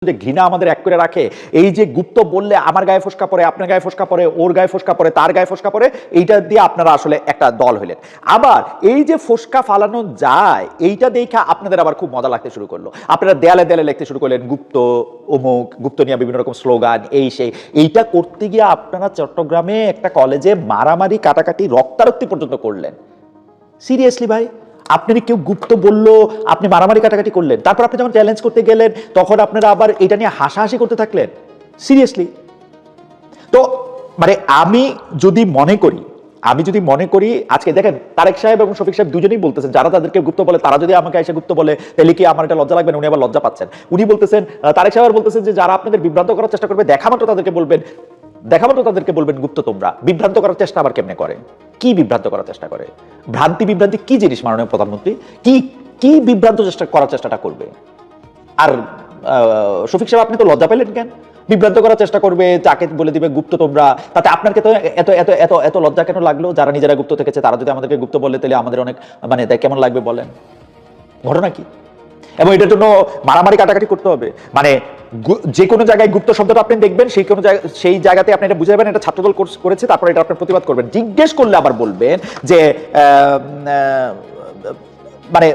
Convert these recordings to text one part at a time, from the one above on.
যে ঘৃণা আমাদের এক করে রাখে, এই যে গুপ্ত বললে আমার গায়ে ফোসকা পড়ে, আপনার গায়ে ফোসকা পড়ে, ওর গায়ে ফোসকা পড়ে, তার গায়ে ফোসকা পড়ে, এইটা দিয়ে আপনারা আসলে একটা দল হইলেন। আবার এই যে ফোসকা ফালানো যায়, এইটা দেখা আপনাদের আবার খুব মজা লাগতে শুরু করলো। আপনারা দেয়ালে দেয়ালে লিখতে শুরু করলেন গুপ্ত অমুক, গুপ্ত নিয়ে বিভিন্ন রকম স্লোগান, এই সেই। এইটা করতে গিয়ে আপনারা চট্টগ্রামে একটা কলেজে মারামারি, কাটাকাটি, রক্তারক্তি পর্যন্ত করলেন। সিরিয়াসলি ভাই, আপনারই কেউ গুপ্ত বললো, আপনি মারামারি কাটাকাটি করলেন, তারপর আপনি যখন চ্যালেঞ্জ করতে গেলেন তখন আপনারা আবার এটা নিয়ে হাসাহাসি করতে থাকলেন। সিরিয়াসলি। তো মানে আমি যদি মনে করি আজকে দেখেন তারেক সাহেব এবং শফিক সাহেব দুজনেই বলতেছেন, যারা তাদেরকে গুপ্ত বলে তারা যদি আমাকে এসে গুপ্ত বলে তাহলে কি আমার এটা লজ্জা লাগবে না? উনি আবার লজ্জা পাচ্ছেন। উনি বলতেছেন, তারেক সাহেব বলতেছেন যে যারা আপনাদের বিভ্রান্ত করার চেষ্টা করবে দেখা মাত্র তাদেরকে বলবেন গুপ্ত। তোমরা বিভ্রান্ত করার চেষ্টা আবার কেমনে করে? কি বিভ্রান্ত করার চেষ্টা করে? বিভ্রান্তি কি জিনিস মাননীয় প্রধানমন্ত্রী? কি বিভ্রান্ত করার চেষ্টাটা করবে? আর শফিক সাহেব আপনি তো লজ্জা পেলেন কেন? বিভ্রান্ত করার চেষ্টা করবে, যাকে বলে দিবে গুপ্ত তোমরা, তাতে আপনাকে তো এত এত এত এত লজ্জা কেন লাগলো? যারা নিজেরা গুপ্ত থেকেছে তারা যদি আমাদেরকে গুপ্ত বলে তাহলে আমাদের অনেক মানে কেমন লাগবে বলেন? ঘটনা কি? এবং এটার জন্য মারামারি কাটাকাটি করতে হবে? মানে যে কোনো জায়গায় গুপ্ত শব্দটা আপনি দেখবেন, সেই জায়গাতে আপনি এটা বুঝাবেন এটা ছাত্রদল করেছে, তারপর এটা আপনার প্রতিবাদ করবেন। জিজ্ঞেস করলে আবার বলবেন যে মানে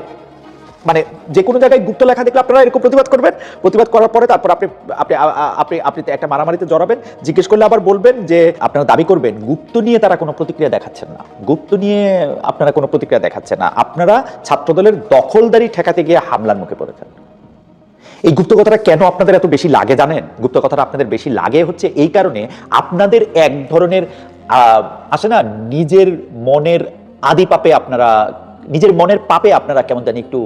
মানে যে কোনো জায়গায় গুপ্ত লেখা দেখলে আপনারা এরকম প্রতিবাদ করবেন। প্রতিবাদ করার পরে তারপর আপনি আপনি আপনি আপনি একটা মারামারিতে জড়াবেন। জিজ্ঞেস করলে আবার বলবেন যে আপনারা দাবি করবেন গুপ্ত নিয়ে তারা কোনো প্রতিক্রিয়া দেখাচ্ছেন না, গুপ্ত নিয়ে আপনারা কোনো প্রতিক্রিয়া দেখাচ্ছেন না, আপনারা ছাত্রদলের দখলদারি ঠেকাতে গিয়ে হামলার মুখে পড়েছেন। এই গুপ্ত কথাটা কেন আপনাদের এত বেশি লাগে জানেন? গুপ্ত কথাটা আপনাদের বেশি লাগে হচ্ছে এই কারণে, আপনাদের এক ধরনের আসে না, নিজের মনের পাপে আপনারা কেমন জানি একটু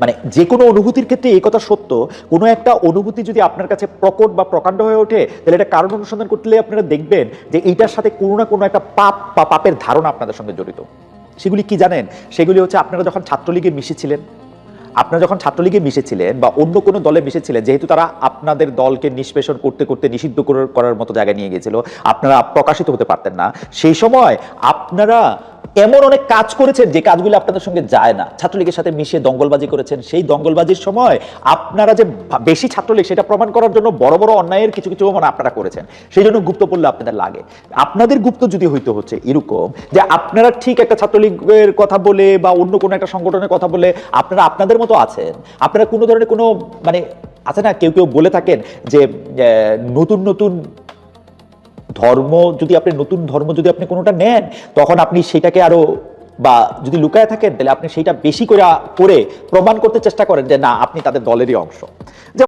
মানে যে কোনো অনুভূতির ক্ষেত্রে এই কথা সত্য, কোনো একটা অনুভূতি যদি আপনার কাছে প্রকট বা প্রকাণ্ড হয়ে ওঠে তাহলে এটা কারণ অনুসন্ধান করতে আপনারা দেখবেন যে এইটার সাথে কোনো না কোনো একটা পাপ বা পাপের ধারণা আপনাদের সঙ্গে জড়িত। সেগুলি কি জানেন? সেগুলি হচ্ছে আপনারা যখন ছাত্রলীগে মিশেছিলেন বা অন্য কোনো দলে মিশেছিলেন, যেহেতু তারা আপনাদের দলকে নিষ্পেষণ করতে করতে নিষিদ্ধ করার মতো জায়গায় নিয়ে গিয়েছিল, আপনারা প্রকাশিত হতে পারতেন না। সেই সময় আপনারা এমন অনেক কাজ করেছেন যে কাজগুলো আপনাদের সঙ্গে যায় না। ছাত্রলীগের সাথে মিশে দঙ্গলবাজি করেছেন। সেই দঙ্গলবাজির সময় আপনারা যে বেশি ছাত্রলীগ সেটা প্রমাণ করার জন্য বড় বড় অন্যায়ের কিছু কিছু মানে আপনারা করেছেন। সেই জন্য গুপ্ত পড়লে আপনাদের লাগে। আপনাদের গুপ্ত যদি হইতে হচ্ছে এরকম যে আপনারা ঠিক একটা ছাত্রলীগের কথা বলে বা অন্য কোনো একটা সংগঠনের কথা বলে আপনারা আপনাদের মতো আছেন, আপনারা কোনো ধরনের কোনো মানে আছে না, কেউ বলে থাকেন যে নতুন ধর্ম যদি আপনি কোনোটা নেন তখন আপনি সেটাকে আরো বা যদি লুকায় থাকেন তাহলে আপনি সেইটা বেশি করে প্রমাণ করতে চেষ্টা করেন যে না আপনি তাদের দলেরই অংশ।